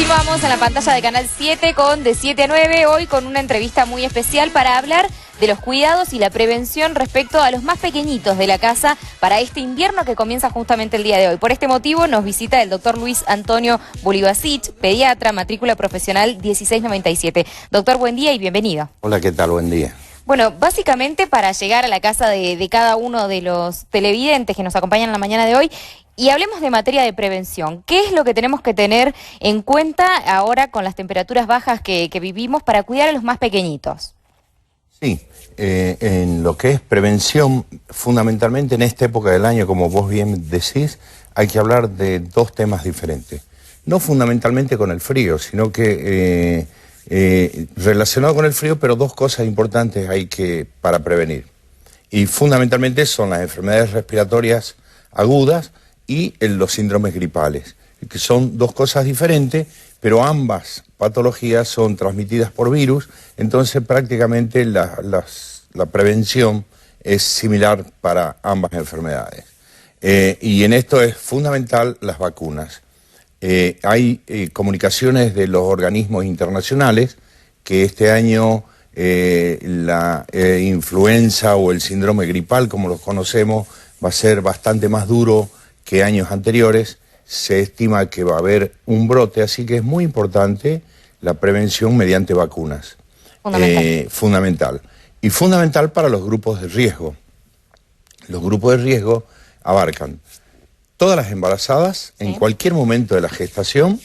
Continuamos en la pantalla de Canal 7 con De 7 a 9, hoy con una entrevista muy especial para hablar de los cuidados y la prevención respecto a los más pequeñitos de la casa para este invierno que comienza justamente el día de hoy. Por este motivo nos visita el doctor Luis Antonio Bulibasic, pediatra, matrícula profesional 1697. Doctor, buen día y bienvenido. Hola, ¿qué tal? Buen día. Bueno, básicamente para llegar a la casa de cada uno de los televidentes que nos acompañan en la mañana de hoy, y hablemos de materia de prevención. ¿Qué es lo que tenemos que tener en cuenta ahora con las temperaturas bajas que vivimos para cuidar a los más pequeñitos? Sí, en lo que es prevención, fundamentalmente en esta época del año, como vos bien decís, hay que hablar de dos temas diferentes. No fundamentalmente con el frío, sino que relacionado con el frío, pero dos cosas importantes hay para prevenir. Y fundamentalmente son las enfermedades respiratorias agudas y los síndromes gripales, que son dos cosas diferentes, pero ambas patologías son transmitidas por virus, entonces prácticamente la prevención es similar para ambas enfermedades. Y en esto es fundamental las vacunas. Hay comunicaciones de los organismos internacionales que este año la influenza o el síndrome gripal, como los conocemos, va a ser bastante más duro que años anteriores. Se estima que va a haber un brote, así que es muy importante la prevención mediante vacunas. Fundamental. Y fundamental para los grupos de riesgo. Los grupos de riesgo abarcan todas las embarazadas, en cualquier momento de la gestación,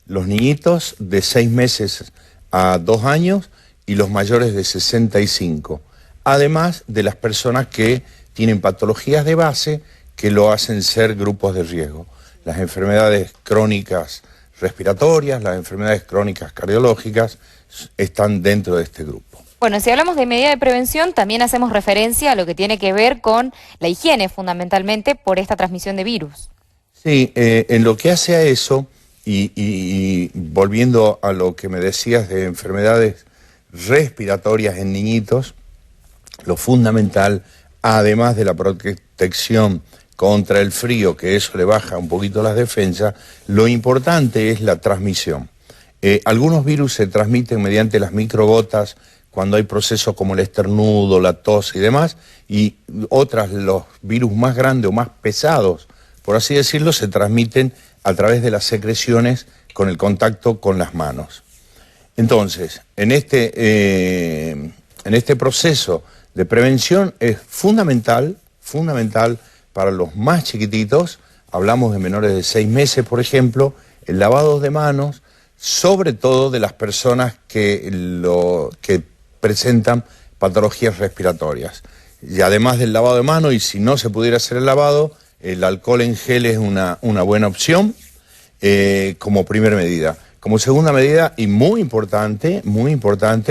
los niñitos de 6 meses a 2 años y los mayores de 65. Además de las personas que tienen patologías de base que lo hacen ser grupos de riesgo. Las enfermedades crónicas respiratorias, las enfermedades crónicas cardiológicas están dentro de este grupo. Bueno, si hablamos de medida de prevención, también hacemos referencia a lo que tiene que ver con la higiene, fundamentalmente, por esta transmisión de virus. Sí, en lo que hace a eso, y volviendo a lo que me decías de enfermedades respiratorias en niñitos, lo fundamental, además de la protección contra el frío, que eso le baja un poquito las defensas, lo importante es la transmisión. Algunos virus se transmiten mediante las microgotas cuando hay procesos como el estornudo, la tos y demás, y otras, los virus más grandes o más pesados, por así decirlo, se transmiten a través de las secreciones con el contacto con las manos. Entonces, en este proceso de prevención es fundamental para los más chiquititos, hablamos de menores de 6 meses, por ejemplo, el lavado de manos, sobre todo de las personas que presentan patologías respiratorias. Y además del lavado de manos, y si no se pudiera hacer el lavado, el alcohol en gel es una buena opción como primera medida. Como segunda medida, y muy importante,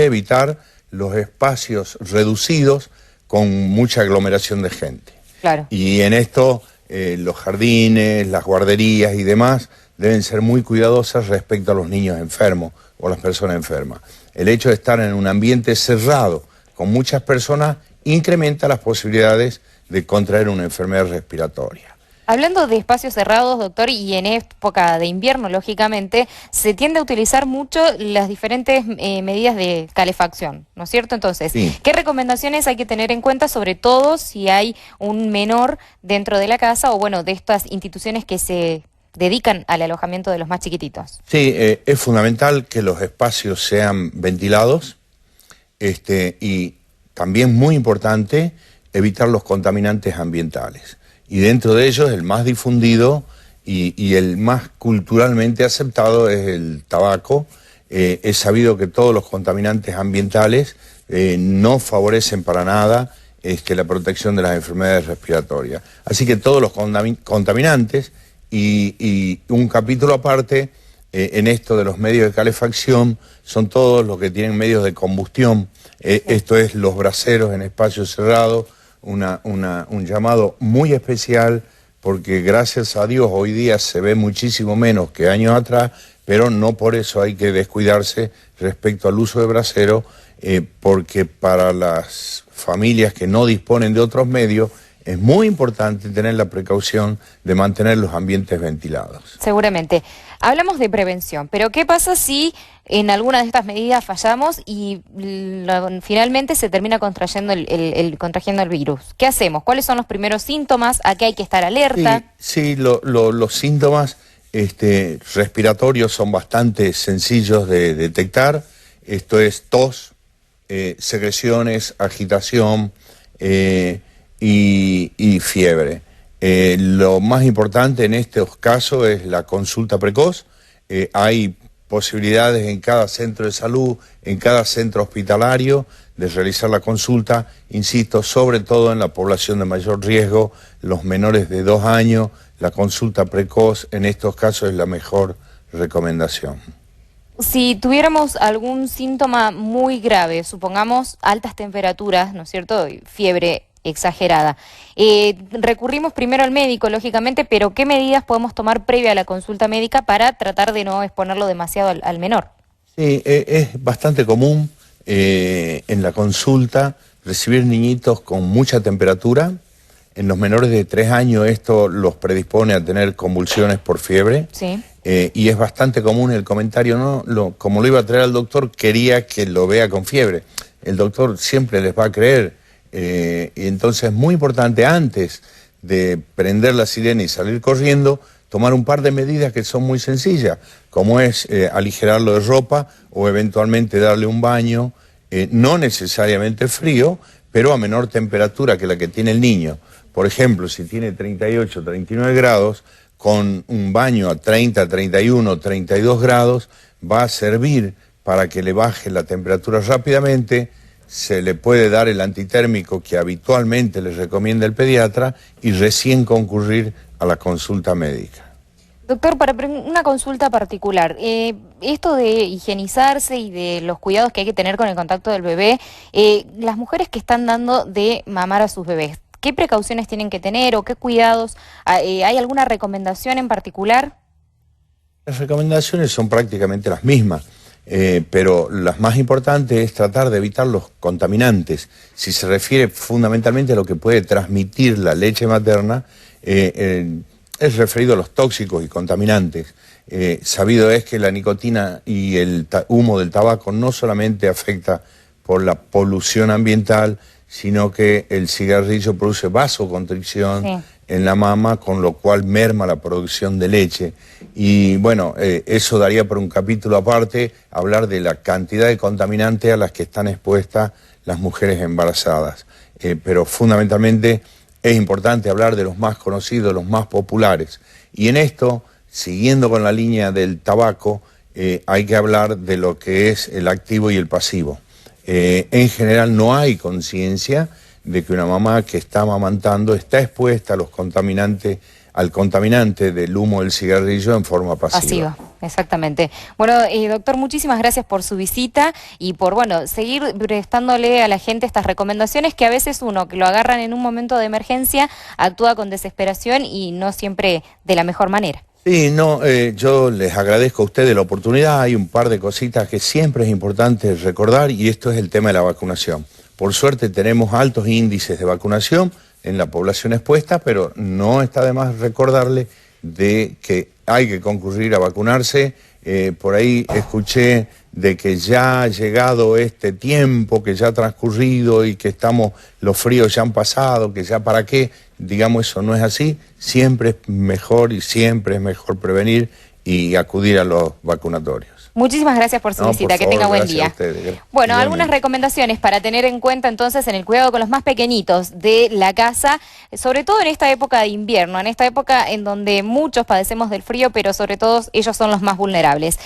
evitar los espacios reducidos con mucha aglomeración de gente. Claro. Y en esto los jardines, las guarderías y demás deben ser muy cuidadosas respecto a los niños enfermos o las personas enfermas. El hecho de estar en un ambiente cerrado con muchas personas incrementa las posibilidades de contraer una enfermedad respiratoria. Hablando de espacios cerrados, doctor, y en época de invierno, lógicamente, se tiende a utilizar mucho las diferentes medidas de calefacción, ¿no es cierto? Entonces, sí. ¿Qué recomendaciones hay que tener en cuenta, sobre todo si hay un menor dentro de la casa o, bueno, de estas instituciones que se dedican al alojamiento de los más chiquititos? Sí, es fundamental que los espacios sean ventilados y también muy importante evitar los contaminantes ambientales. Y dentro de ellos el más difundido y el más culturalmente aceptado es el tabaco. Es sabido que todos los contaminantes ambientales no favorecen para nada la protección de las enfermedades respiratorias. Así que todos los contaminantes y un capítulo aparte en esto de los medios de calefacción son todos los que tienen medios de combustión. Esto es los braseros en espacios cerrados. Un llamado muy especial porque gracias a Dios hoy día se ve muchísimo menos que años atrás, pero no por eso hay que descuidarse respecto al uso de brasero, porque para las familias que no disponen de otros medios es muy importante tener la precaución de mantener los ambientes ventilados. Seguramente. Hablamos de prevención, pero ¿qué pasa si en alguna de estas medidas fallamos y finalmente se termina contrayendo contragiendo el virus? ¿Qué hacemos? ¿Cuáles son los primeros síntomas? ¿A qué hay que estar alerta? Sí, los síntomas respiratorios son bastante sencillos de detectar. Esto es tos, secreciones, agitación y fiebre. Lo más importante en estos casos es la consulta precoz. Hay posibilidades en cada centro de salud, en cada centro hospitalario, de realizar la consulta, insisto, sobre todo en la población de mayor riesgo, los menores de 2 años, la consulta precoz en estos casos es la mejor recomendación. Si tuviéramos algún síntoma muy grave, supongamos altas temperaturas, ¿no es cierto?, fiebre exagerada, recurrimos primero al médico, lógicamente, pero ¿qué medidas podemos tomar previa a la consulta médica para tratar de no exponerlo demasiado al menor? Sí, es bastante común en la consulta recibir niñitos con mucha temperatura. En los menores de 3 años esto los predispone a tener convulsiones por fiebre. Sí. Y es bastante común el comentario, como lo iba a traer al doctor, quería que lo vea con fiebre. El doctor siempre les va a creer. Y entonces es muy importante, antes de prender la sirena y salir corriendo, tomar un par de medidas que son muy sencillas, como es aligerarlo de ropa o eventualmente darle un baño, no necesariamente frío, pero a menor temperatura que la que tiene el niño. Por ejemplo, si tiene 38, 39 grados, con un baño a 30, 31, 32 grados, va a servir para que le baje la temperatura rápidamente. Se le puede dar el antitérmico que habitualmente les recomienda el pediatra y recién concurrir a la consulta médica. Doctor, para una consulta particular, esto de higienizarse y de los cuidados que hay que tener con el contacto del bebé, las mujeres que están dando de mamar a sus bebés, ¿qué precauciones tienen que tener o qué cuidados? ¿Hay alguna recomendación en particular? Las recomendaciones son prácticamente las mismas. Pero las más importantes es tratar de evitar los contaminantes. Si se refiere fundamentalmente a lo que puede transmitir la leche materna, es referido a los tóxicos y contaminantes. Sabido es que la nicotina y el humo del tabaco no solamente afecta por la polución ambiental, sino que el cigarrillo produce vasoconstricción en la mama, con lo cual merma la producción de leche. Y bueno, eso daría por un capítulo aparte, hablar de la cantidad de contaminantes a las que están expuestas las mujeres embarazadas. Pero fundamentalmente es importante hablar de los más conocidos, los más populares. Y en esto, siguiendo con la línea del tabaco, hay que hablar de lo que es el activo y el pasivo. En general no hay conciencia de que una mamá que está amamantando está expuesta a los contaminantes, al contaminante del humo del cigarrillo en forma pasiva. Exactamente. Bueno, doctor, muchísimas gracias por su visita y por, seguir prestándole a la gente estas recomendaciones que a veces uno, que lo agarran en un momento de emergencia, actúa con desesperación y no siempre de la mejor manera. Sí, yo les agradezco a ustedes la oportunidad. Hay un par de cositas que siempre es importante recordar y esto es el tema de la vacunación. Por suerte tenemos altos índices de vacunación en la población expuesta, pero no está de más recordarle de que hay que concurrir a vacunarse. Por ahí escuché de que ya ha llegado este tiempo, que ya ha transcurrido y que los fríos ya han pasado, que ya para qué. Digamos, eso no es así. Siempre es mejor y siempre es mejor prevenir y acudir a los vacunatorios. Muchísimas gracias por su visita, que tenga buen día. Bueno, algunas recomendaciones para tener en cuenta entonces en el cuidado con los más pequeñitos de la casa, sobre todo en esta época de invierno, en esta época en donde muchos padecemos del frío, pero sobre todo ellos son los más vulnerables.